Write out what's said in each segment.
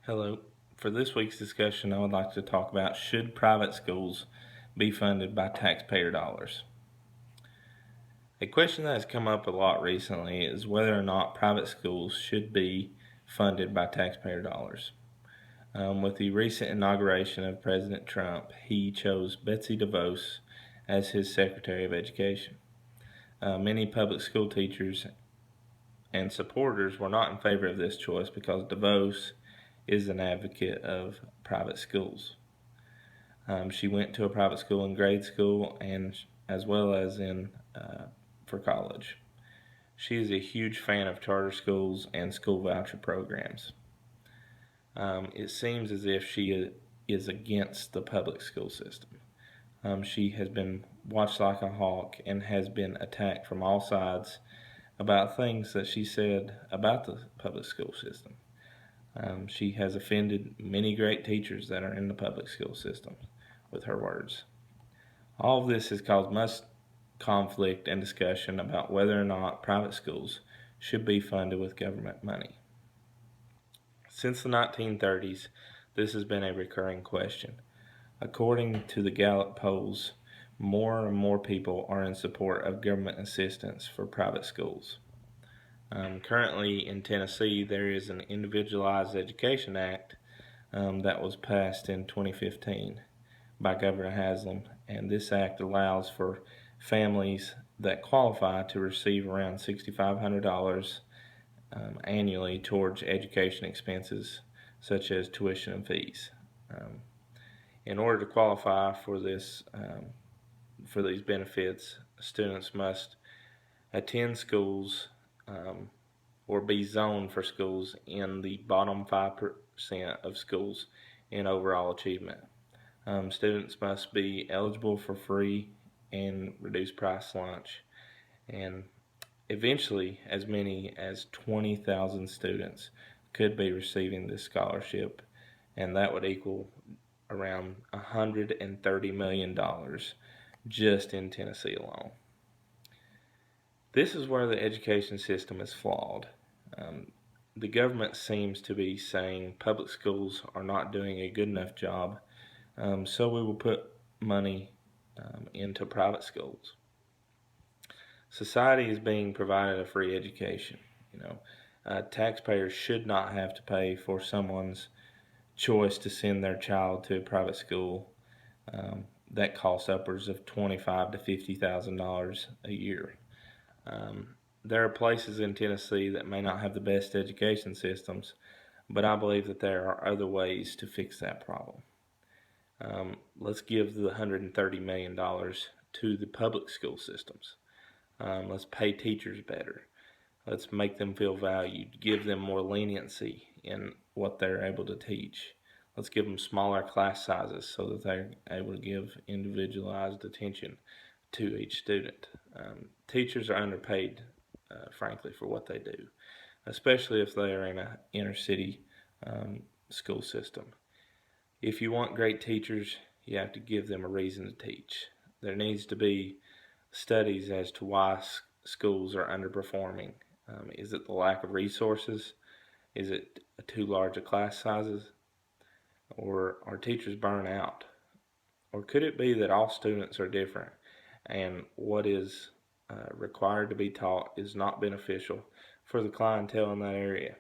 Hello. For this week's discussion, I would like to talk about should private schools be funded by taxpayer dollars? A question that has come up a lot recently is whether or not private schools should be funded by taxpayer dollars. With the recent inauguration of President Trump, he chose Betsy DeVos as his Secretary of Education. Many public school teachers and supporters were not in favor of this choice because DeVos is an advocate of private schools. She went to a private school in grade school and as well as for college. She is a huge fan of charter schools and school voucher programs. It seems as if she is against the public school system. She has been watched like a hawk and has been attacked from all sides about things that she said about the public school system. She has offended many great teachers that are in the public school system with her words. All of this has caused much conflict and discussion about whether or not private schools should be funded with government money. Since the 1930s, this has been a recurring question. According to the Gallup polls, more and more people are in support of government assistance for private schools. Currently in Tennessee, there is an Individualized Education Act that was passed in 2015 by Governor Haslam, and this act allows for families that qualify to receive around $6,500 annually towards education expenses such as tuition and fees. In order to qualify for these benefits, students must attend schools or be zoned for schools in the bottom 5% of schools in overall achievement. Students must be eligible for free and reduced price lunch, and eventually as many as 20,000 students could be receiving this scholarship, and that would equal around $130 million just in Tennessee alone. This is where the education system is flawed. The government seems to be saying public schools are not doing a good enough job, so we will put money into private schools. Society is being provided a free education. Taxpayers should not have to pay for someone's choice to send their child to a private school that costs upwards of $25,000 to $50,000 a year. There are places in Tennessee that may not have the best education systems, but I believe that there are other ways to fix that problem. Let's give the $130 million to the public school systems. Let's pay teachers better. Let's make them feel valued, give them more leniency in what they're able to teach. Let's give them smaller class sizes so that they're able to give individualized attention to each student. Teachers are underpaid, frankly, for what they do, especially if they are in an inner city school system. If you want great teachers, you have to give them a reason to teach. There needs to be studies as to why schools are underperforming. Is it the lack of resources? Is it too large a class sizes? Or are teachers burnt out? Or could it be that all students are different and what is required to be taught is not beneficial for the clientele in that area?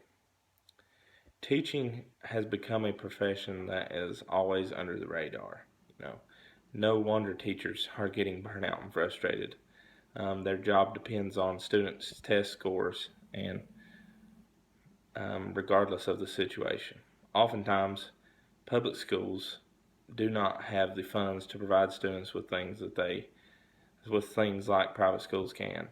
Teaching has become a profession that is always under the radar. No wonder teachers are getting burnt out and frustrated. Their job depends on students' test scores, and regardless of the situation. Oftentimes, public schools do not have the funds to provide students with things like private schools can.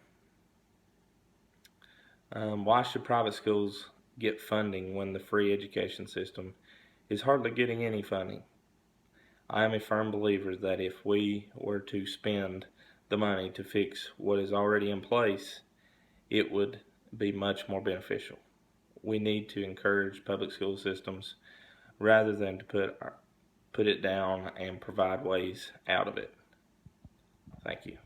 Why should private schools get funding when the free education system is hardly getting any funding? I am a firm believer that if we were to spend the money to fix what is already in place, it would be much more beneficial. We need to encourage public school systems rather than to put it down and provide ways out of it. Thank you.